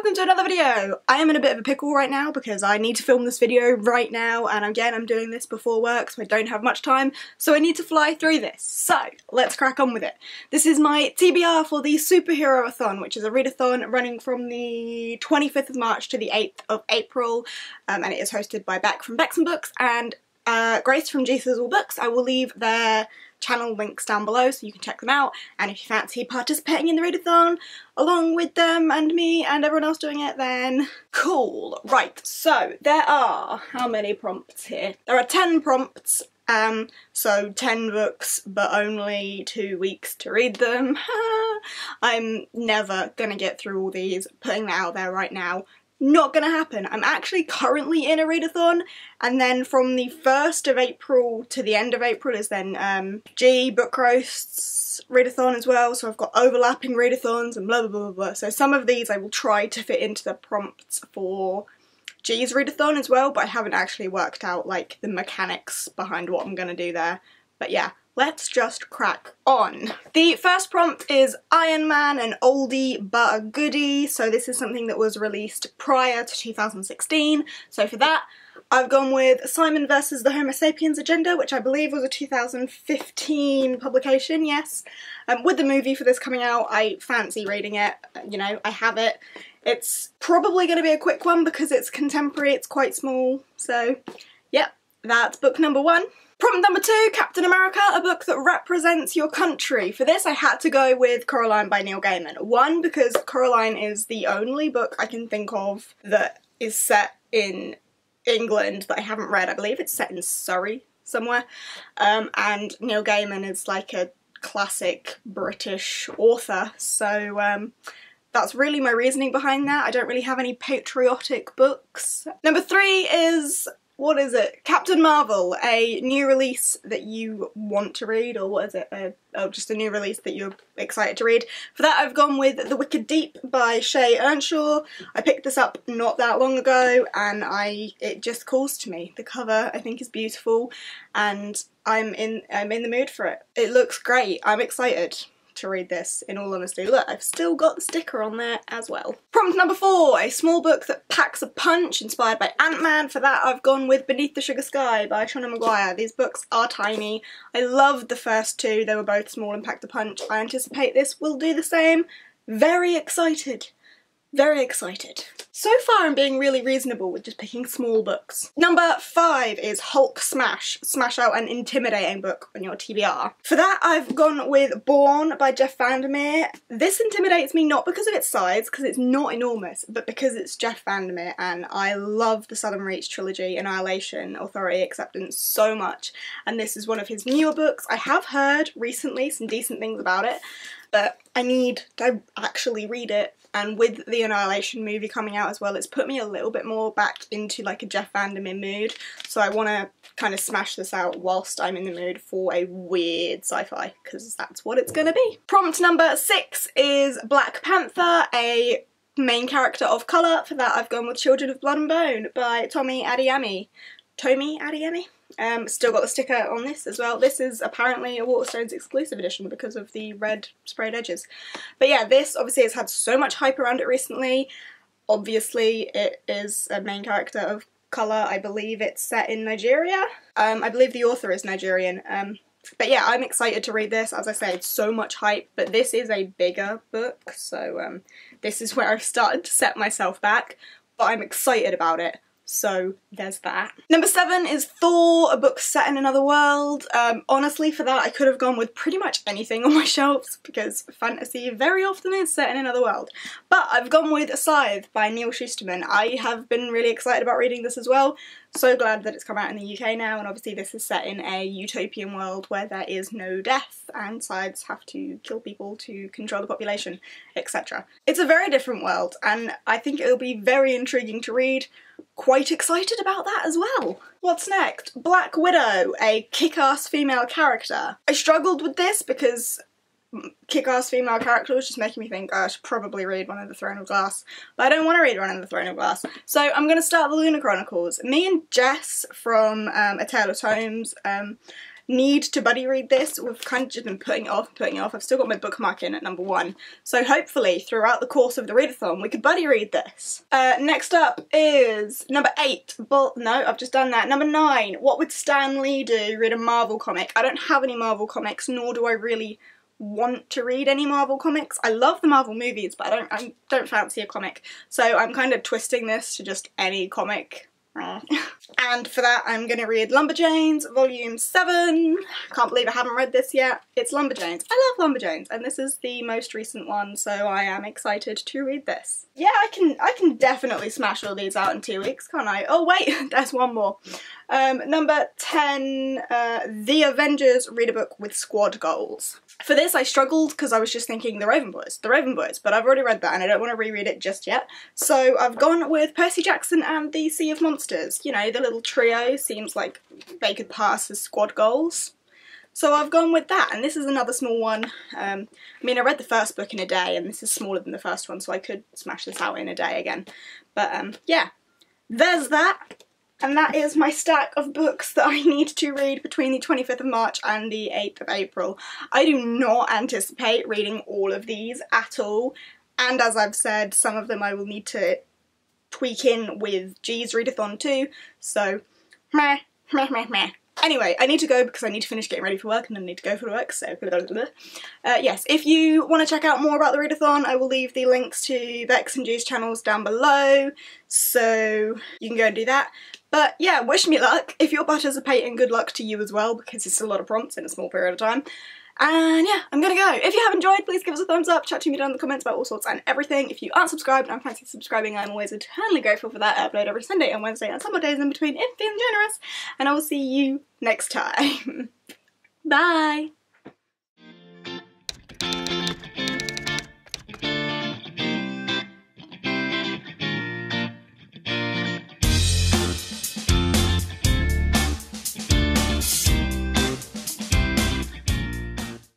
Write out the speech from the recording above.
welcome to another video! I am in a bit of a pickle right now because I need to film this video right now, and again I'm doing this before work so I don't have much time, so I need to fly through this. So let's crack on with it. This is my TBR for the Superheroathon, which is a readathon running from the 25th of March to the 8th of April, and it is hosted by Beck from Becks and Books and Grace from Jesus All Books. I will leave their channel links down below so you can check them out, and if you fancy participating in the readathon along with them and me and everyone else doing it, then cool. Right, so there are, how many prompts here? There are 10 prompts, so 10 books but only 2 weeks to read them. I'm never gonna get through all these, putting that out there right now. Not gonna happen. I'm actually currently in a readathon, and then from the 1st of April to the end of April is then G Book Roast's readathon as well, so I've got overlapping readathons and blah blah blah blah. So some of these I will try to fit into the prompts for G's readathon as well, but I haven't actually worked out like the mechanics behind what I'm gonna do there. But yeah, let's just crack on. The first prompt is Iron Man, an oldie but a goodie. So this is something that was released prior to 2016. So for that, I've gone with Simon vs. the Homo Sapiens Agenda, which I believe was a 2015 publication, yes. With the movie for this coming out, I fancy reading it. You know, I have it. It's probably going to be a quick one because it's contemporary, it's quite small. So, yep, that's book number 1. Prompt number 2, Captain America, a book that represents your country. For this I had to go with Coraline by Neil Gaiman. One, because Coraline is the only book I can think of that is set in England that I haven't read. I believe it's set in Surrey somewhere. And Neil Gaiman is like a classic British author, so that's really my reasoning behind that. I don't really have any patriotic books. Number 3 is, what is it? Captain Marvel, a new release that you want to read, or what is it? Oh, just a new release that you're excited to read. For that I've gone with The Wicked Deep by Shay Earnshaw. I picked this up not that long ago and it just calls to me. The cover I think is beautiful and I'm in the mood for it. It looks great. I'm excited to read this, in all honesty. Look, I've still got the sticker on there as well. Prompt number 4, a small book that packs a punch, inspired by Ant-Man. For that I've gone with Beneath the Sugar Sky by Shauna Maguire. These books are tiny. I loved the first 2, they were both small and packed a punch. I anticipate this will do the same. Very excited. Very excited. So far I'm being really reasonable with just picking small books. Number 5 is Hulk Smash. Smash out an intimidating book on your TBR. For that I've gone with Born by Jeff Vandermeer. This intimidates me not because of its size, because it's not enormous, but because it's Jeff Vandermeer and I love the Southern Reach trilogy, Annihilation, Authority, Acceptance so much, and this is one of his newer books. I have heard recently some decent things about it, but I need to actually read it, and with the Annihilation movie coming out as well, it's put me a little bit more back into like a Jeff Vandermeer mood, so I want to kind of smash this out whilst I'm in the mood for a weird sci-fi, because that's what it's gonna be. Prompt number 6 is Black Panther, a main character of colour. For that I've gone with Children of Blood and Bone by Tomi Adeyemi. Still got the sticker on this as well. This is apparently a Waterstones exclusive edition because of the red sprayed edges. But yeah, this obviously has had so much hype around it recently. Obviously it is a main character of colour. I believe it's set in Nigeria. I believe the author is Nigerian. But yeah, I'm excited to read this. As I say, it's so much hype, but this is a bigger book, so this is where I've started to set myself back, but I'm excited about it. So there's that. Number 7 is Thor, a book set in another world. Honestly, for that I could have gone with pretty much anything on my shelves because fantasy very often is set in another world. But I've gone with Scythe by Neil Shusterman. I have been really excited about reading this as well. So glad that it's come out in the UK now, and obviously this is set in a utopian world where there is no death and scythes have to kill people to control the population, etc. It's a very different world and I think it'll be very intriguing to read. Quite excited about that as well. What's next? Black Widow, a kick-ass female character. I struggled with this because kick-ass female character was just making me think, oh, I should probably read one of the Throne of Glass, but I don't want to read one of the Throne of Glass. So I'm going to start the Lunar Chronicles. Me and Jess from A Tale of Tomes need to buddy read this. We've kind of just been putting it off. I've still got my bookmark in at number 1. So hopefully throughout the course of the readathon we could buddy read this. Next up is number 8. No, I've just done that. Number 9. What would Stan Lee do? Read a Marvel comic. I don't have any Marvel comics, nor do I really want to read any Marvel comics. I love the Marvel movies, but I don't fancy a comic. So I'm kind of twisting this to just any comic. And for that I'm going to read Lumberjanes Volume 7. Can't believe I haven't read this yet. It's Lumberjanes. I love Lumberjanes, and this is the most recent one, so I am excited to read this. Yeah, I can definitely smash all these out in 2 weeks, can't I? Oh wait, there's one more. Number 10, The Avengers Read a Book with Squad Goals. For this I struggled because I was just thinking The Raven Boys, but I've already read that and I don't want to reread it just yet. So I've gone with Percy Jackson and the Sea of Monsters. You know, the little trio seems like they could pass as squad goals. So I've gone with that, and this is another small one. I mean, I read the first book in a day and this is smaller than the first one, so I could smash this out in a day again. But yeah, there's that. And that is my stack of books that I need to read between the 25th of March and the 8th of April. I do not anticipate reading all of these at all, and as I've said, some of them I will need to tweak in with G's readathon too, so meh. Anyway, I need to go because I need to finish getting ready for work and then I need to go for work, so blah, blah, blah. Yes, if you want to check out more about the readathon, I will leave the links to Bex and G's channels down below, so you can go and do that. But yeah, wish me luck. If you're participating, good luck to you as well, because it's a lot of prompts in a small period of time. And yeah, I'm gonna go. If you have enjoyed, please give us a thumbs up, chat to me down in the comments about all sorts and everything. If you aren't subscribed and fancy subscribing, I'm always eternally grateful for that. I upload every Sunday and Wednesday and some more days in between if feeling generous. And I will see you next time. Bye!